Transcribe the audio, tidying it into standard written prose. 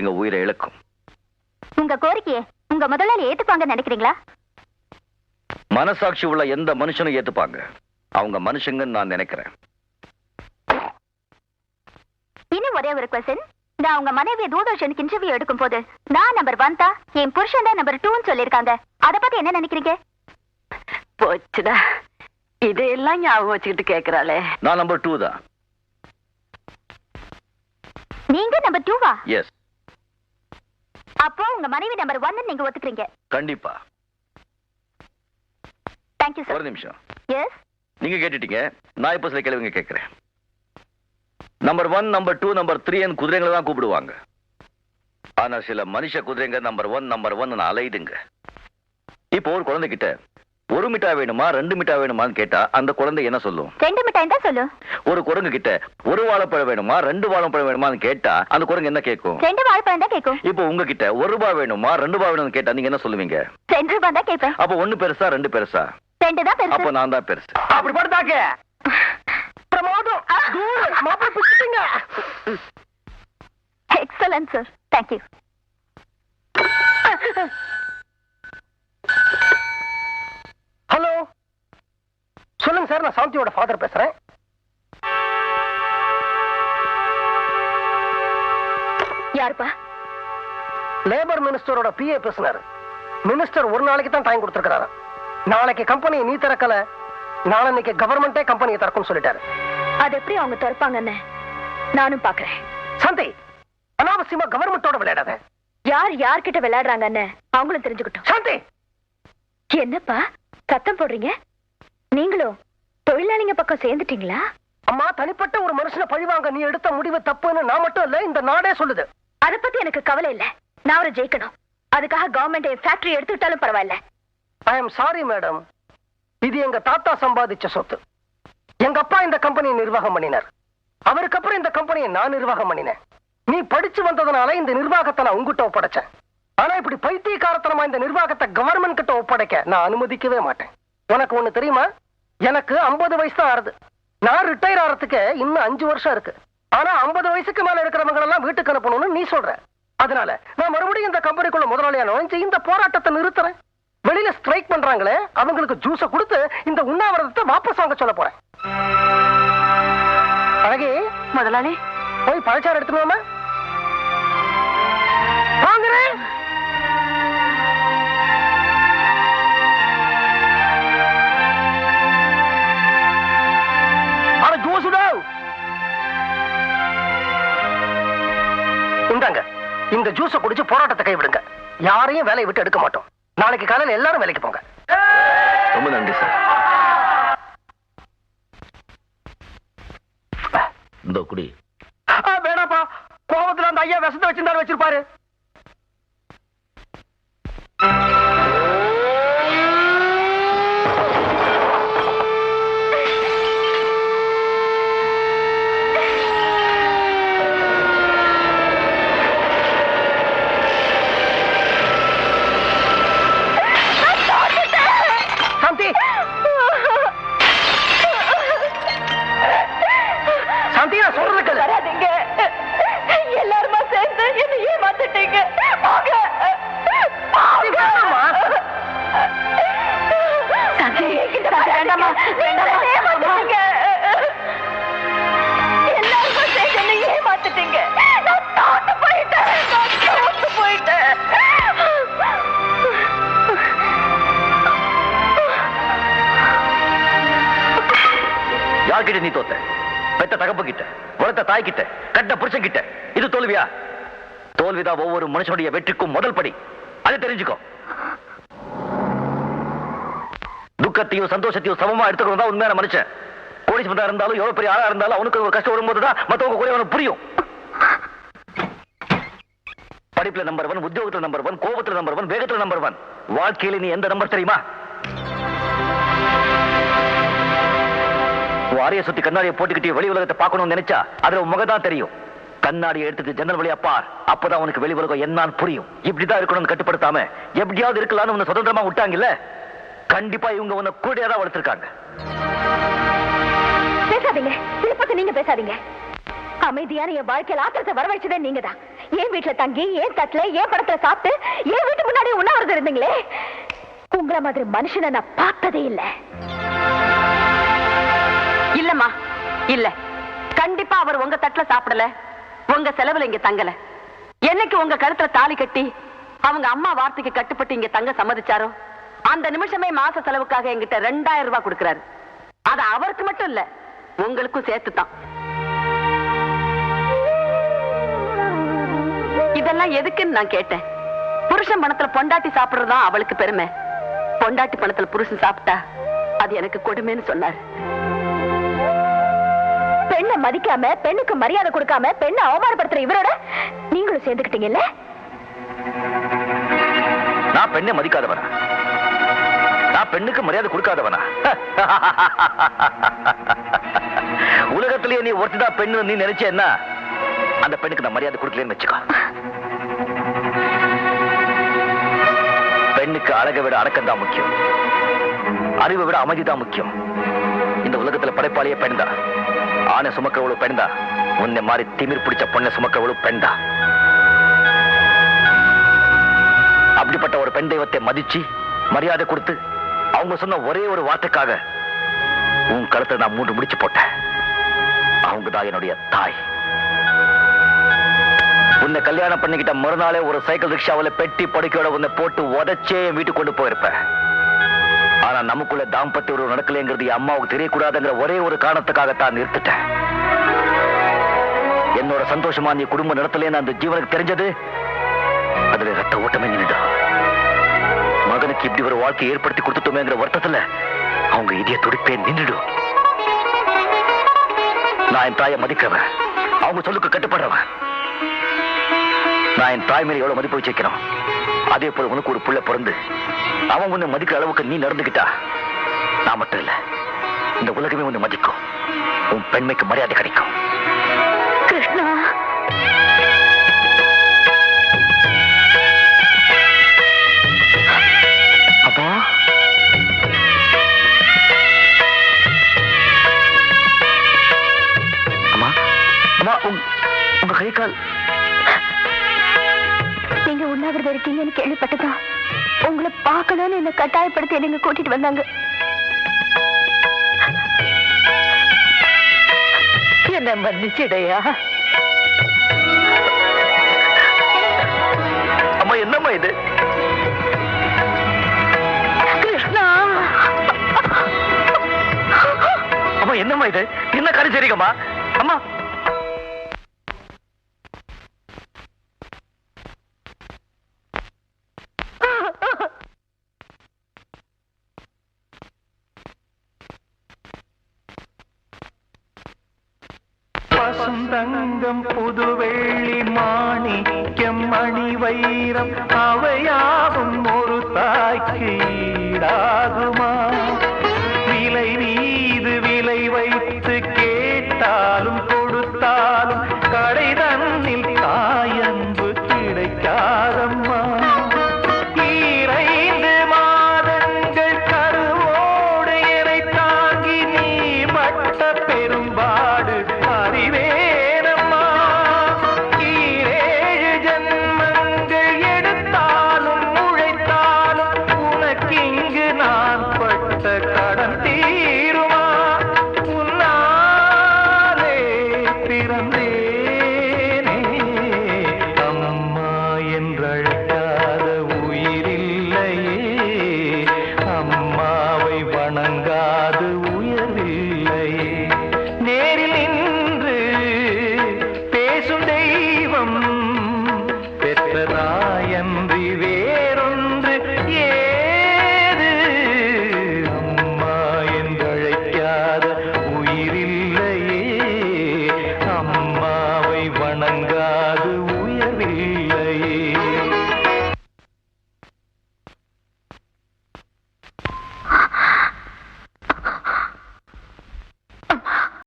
எங்க உயிரை இழக்கும். உங்க கோரிக்கையை உங்க முதலாளி ஏத்துப்பாங்க நினைக்கிறீங்களா? மனசாட்சி உள்ள எந்த மனுஷனும் ஏத்துப்பாங்க. அவங்க மனுஷங்கன்னு நான் நினைக்கிறேன். இன்னும் ஒரே ஒரு கொஸ்டின். நான் உங்க மனைவியை தூர்தர்ஷனுக்கு இன்டர்வியூ எடுக்கும் போது நான் நம்பர் 1 தான், என் புருஷன் தான் நம்பர் 2ன்னு சொல்லியிருக்காங்க. அத பத்தி என்ன நினைக்கிறீங்க? போச்சுடா, இதையெல்லாம் ஞாபகம் வச்சுக்கிட்டு கேக்குறாளே. நான் நம்பர் 2 தான். நீங்க நம்பர் 2வா? எஸ். அப்போ உங்க மனைவி நம்பர் 1 நீங்க ஒத்துக்கிறீங்க? கண்டிப்பா. Thank you sir. ஒரு நிமிஷம். எஸ். நீங்க கேட்டுட்டீங்க, நான் இப்ப சில கேள்விங்க கேட்கிறேன். நம்பர் 1, நம்பர் 2, நம்பர் 3 குதிரைங்களை தான் கூப்பிடுவாங்க. ஆனா சில மனுஷ குதிரைங்க நம்பர் 1 அலையுதுங்க. இப்போ ஒரு குழந்தைகிட்ட 1 மிட்டாய் வேணுமா 2 மிட்டாய் வேணுமான்னு கேட்டா அந்த குழந்தை என்ன சொல்லும்? 2 மிட்டாய் தான் சொல்லும். ஒரு குரங்கு கிட்ட 1 வாழைப்பழம் வேணுமா 2 வாழைப்பழம் வேணுமான்னு கேட்டா அந்த குரங்கு என்ன கேட்கும்? 2 வாழைப்பழம் தான் கேட்கும். இப்போ உங்ககிட்ட 1 ரூபாய் வேணுமா 2 ரூபாய் வேணும்னு கேட்டா நீங்க என்ன சொல்லுவீங்க? 2 ரூபாய் தான் கேட்பேன். அப்போ 1 பெருசா 2 பெருசா? 2 தான் பெருசு. அப்போ நான் தான் பெருசு. அப்படி படுத்தாக்க பிரமாதம். மாப்பிள்ளை பிடிச்சிட்டீங்க. Excellent sir. தேங்க்யூ. ஹலோ, சொல்லுங்க சார். நான் சாந்தியோட ஃபாதர் பேசுறேன். யாருப்பா? லேபர் மினிஸ்டரோட பிஏ பேசுனாரு. மினிஸ்டர் ஒரு நாளைக்கு தான் டைம் கொடுத்திருக்காரு. நாளைக்கு கம்பெனியை நீ திறக்கல, நாளைக்கு கவர்மெண்டே கம்பெனியை திறக்கும் சொல்லிட்டாரு. அது எப்படி அவங்க திறப்பாங்கன்னு நானும் பாக்குறேன். சாந்தி, அனாவசியமா கவர்மெண்டோட விளையாடாத. யார் யார்கிட்ட விளையாடுறாங்கன்னு அவங்களும் தெரிஞ்சுக்கிட்டோம். சாந்தி, என்னப்பா சத்தம் போடுறீங்க? நீங்களும் தொழிலாளிங்க பக்கம் சேர்ந்துட்டீங்களா? அம்மா, தனிப்பட்ட ஒரு மனுஷனை பழிவாங்க நீ எடுத்த முடிவு தப்புன்னு நான் மட்டும் இல்ல, இந்த நாடே சொல்லுது. அத பத்தி எனக்கு கவலை இல்ல. நான் அவரை ஜெயிக்கணும். அதுக்காக கவர்மெண்ட் ஃபேக்டரி எடுத்துக்கிட்டாலும் பரவாயில்ல. ஐ எம் சாரி மேடம், இது எங்க தாத்தா சம்பாதிச்ச சொத்து. எங்க அப்பா இந்த கம்பெனியை நிர்வாகம் பண்ணினார். அவருக்கு அப்புறம் இந்த கம்பெனியை நான் நிர்வாகம் பண்ணினேன். நீ படிச்சு வந்ததுனால இந்த நிர்வாகத்தை நான் உங்ககிட்ட ஒப்படைச்சேன். ஆனா இப்படி பைத்தியக்காரத்தனமா இந்த நிர்வாகத்தை கவர்மெண்ட் கிட்ட ஒப்படைக்க நான் அனுமதிக்கவே மாட்டேன். உனக்கு ஒண்ணு தெரியுமா? எனக்கு 50 வயசு தான் ஆறுது. நான் ரிட்டையர் ஆறதுக்கு இன்னும் 5 வருஷம் இருக்கு. ஆனா 50 வயசுக்கு மேல இருக்கிறவங்க எல்லாம் வீட்டுக்கு அனுப்பணும்னு நீ சொல்ற. அதனால நான் மறுபடியும் இந்த கம்பெனிக்குள்ள முதலாளியா நுழைஞ்சு இந்த போராட்டத்தை நிறுத்துறேன். வெளியில ஸ்ட்ரைக் பண்றாங்களே அவங்களுக்கு ஜூஸ கொடுத்து இந்த உண்ணாவிரதத்தை வாபஸ் வாங்க சொல்ல போறேன். அழகே, முதலாளி போய் பழச்சாறு எடுத்துக்கோமா? வாங்குறேன். அட ஜூஸுடா. இந்தாங்க, இந்த ஜூஸ குடிச்சு போராட்டத்தை கைவிடுங்க. யாரையும் வேலையை விட்டு எடுக்க மாட்டோம். நாளைக்கு காலையில் எல்லாரும் வேலைக்கு போங்க. ரொம்ப நன்றி சார். இந்த குடி. வேணாப்பா, கோபத்துல அந்த ஐயா விஷத்தை வச்சிருந்தாரு வச்சிருப்பாரு. எல்லாருமா சேர்ந்து என்ன ஏமாத்திட்டீங்க. எல்லாருமா சேர்ந்து என்ன ஏமாத்திட்டீங்க. நான் தோத்து போயிட்டேன். யார்கிட்ட நீ தோத்த? பெத்த தகப்பு கிட்ட, வளர்த்த தாய் கிட்ட, கட்ட புருஷன் கிட்ட. இது தோல்வியா? தோல்விதான் ஒவ்வொரு மனுஷனுடைய வெற்றிக்கும் முதல் படி. அதை தெரிஞ்சுக்கோ. துக்கத்தையும் சந்தோஷத்தையும் சமமா எடுத்துக்கணும் தான் உண்மையான மனுஷன். கோடீஸ்வரனா இருந்தாலும் எவ்வளவு பெரிய ஆளா இருந்தாலும் அவனுக்கு ஒரு கஷ்டம் வரும்போதுதான் மத்தவங்க கூட அவனுக்கு புரியும். படிப்புல நம்பர் 1, உத்தியோகத்துல நம்பர் 1, கோபத்துல நம்பர் 1, வேகத்துல நம்பர் 1. வாழ்க்கையில நீ எந்த நம்பர் தெரியுமா? வாரிய சுத்தி கண்ணாடியை போட்டுக்கிட்டு வெளி உலகத்தை பார்க்கணும்னு நினைச்சா அதுல முகதான் தெரியும். கண்ணாடியை எடுத்துட்டு ஜன்னல் வழியா பார். அப்பதான் உனக்கு வெளி உலகம் என்னன்னு புரியும். இப்படிதான் இருக்கணும்னு கட்டுப்படுத்தாம எப்படியாவது இருக்கலாம்னு உன்னை சுதந்திரமா விட்டாங்கல்ல, கண்டிப்பா இவங்க உன்னை கூடியதான் வளர்த்திருக்காங்க. பேசாதீங்க, திருப்பி நீங்க பேசாதீங்க. அமைதியான என் வாழ்க்கையில் ஆத்திரத்தை வரவழைச்சதே நீங்க தான். ஏன் வீட்டுல தங்கி ஏன் தட்டுல ஏன் படத்துல சாப்பிட்டு ஏன் வீட்டு முன்னாடி உண்ணாவிரதம் இருந்தீங்களே? உங்களை மாதிரி மனுஷனை நான் பார்த்ததே இல்ல. இல்லம்மா இல்ல, கண்டிப்பா அவர் உங்க தட்டுல சாப்பிடல, உங்க செலவுல இங்க தங்கல. என்னைக்கு உங்க கழுத்துல தாலி கட்டி அவங்க அம்மா வார்த்தைக்கு கட்டுப்பட்டு இங்க தங்க சம்மதிச்சாரோ அந்த நிமிஷமே மாச செலவுக்காக என்கிட்ட 2000 ரூபாய் கொடுக்கிறாரு. அது அவருக்கு மட்டும் இல்ல, உங்களுக்கும் சேர்த்துதான். இதெல்லாம் எதுக்குன்னு நான் கேட்டேன். புருஷன் பணத்துல பொண்டாட்டி சாப்பிடுறதுதான் அவளுக்கு பெருமை. பொண்டாட்டி பணத்துல புருஷன் சாப்பிட்டா அது எனக்கு கொடுமைன்னு சொன்னார். பெண்ணை மதிக்காம பெண்ணுக்கு மரியாதை கொடுக்காம பெண்ணை அவமானப்படுத்துற இவரோட நீங்களும் சேர்ந்துக்கிட்டீங்கல்ல? நான் பெண்ணை மதிக்காதவனா? நான் பெண்ணுக்கு மரியாதை கொடுக்காதவனா? உலகத்திலேயே நீ ஒருத்திதான் பெண்ணு நீ நினைச்சேன்னா அந்த பெண்ணுக்கு நான் மரியாதை கொடுக்கலன்னு வச்சுக்கோ. பெண்ணுக்கு அழகை விட அடக்கம் தான் முக்கியம், அறிவை விட அமைதி தான் முக்கியம். இந்த உலகத்துல படைப்பாளியே பெண் தான். ஆணை சுமக்கிறவளும் பெண் தான். உன்னை மாதிரி திமிர் பிடிச்ச பொண்ணை சுமக்கிறவளும் பெண் தான். அப்படிப்பட்ட ஒரு பெண் தெய்வத்தை மதிச்சு மரியாதை கொடுத்து அவங்க சொன்ன ஒரே ஒரு வார்த்தைக்காக உன் கழுத்தை நான் 3 முடிச்சு போட்டேன். அவங்க தான் என்னுடைய தாய். உன்னை கல்யாணம் பண்ணிக்கிட்ட மறுநாளே ஒரு சைக்கிள் ரிக்ஷாவில் பெட்டி படுக்கையோட உன்னை போட்டு உதச்சே வீட்டுக்கு கொண்டு போயிருப்பேன். ஆனா நமக்குள்ள தாம்பத்திய உறவு நடக்கலைங்கிறது என் அம்மாவுக்கு தெரியக்கூடாதுங்கிற ஒரே ஒரு காரணத்துக்காகத்தான் நிறுத்திட்டேன். என்னோட சந்தோஷமா நீ குடும்பம் நடத்தலேன்னு அந்த ஜீவனுக்கு தெரிஞ்சது அதுல ரத்த ஓட்டமே நின்றுடும். மகனுக்கு இப்படி ஒரு வாழ்க்கை ஏற்படுத்தி கொடுத்துட்டோமேங்கிற வருத்தத்துல அவங்க இதய துடிப்பே நின்றுடும். நான் என் தாயை மதிக்கிறவன், அவங்க சொல்லுக்கு கட்டுப்படுறவன். நான் என் தாய் மேல எவ்வளவு மதிப்பு வச்சிருக்கிறோம், அதே போல உனக்கு ஒரு புள்ள பிறந்து அவன் உன்னை மதிக்கிற அளவுக்கு நீ நடந்துகிட்டா நான் மட்டும் இல்ல இந்த உலகமே உன்னை மதிக்கும். உன் பெண்மைக்கு மரியாதை கிடைக்கும். கிருஷ்ணா, அப்பா அம்மா அம்மா உங்க கை கால். நீங்க உண்ணாவிரதம் இருக்கீங்கன்னு கேள்விப்பட்டதா உங்களை பார்க்கணும்னு என்ன கட்டாயப்படுத்தி நீங்க கூட்டிட்டு வந்தாங்க. என்ன மன்னிச்சிடையா. அம்மா என்னம்மா இது? கிருஷ்ணா, அம்மா என்னம்மா இது? என்ன காரியம் சரிங்கம்மா? அம்மா பசுந்தங்கம் புதுவெள்ளி மாணிக்கம் மணி வைரம் அவையா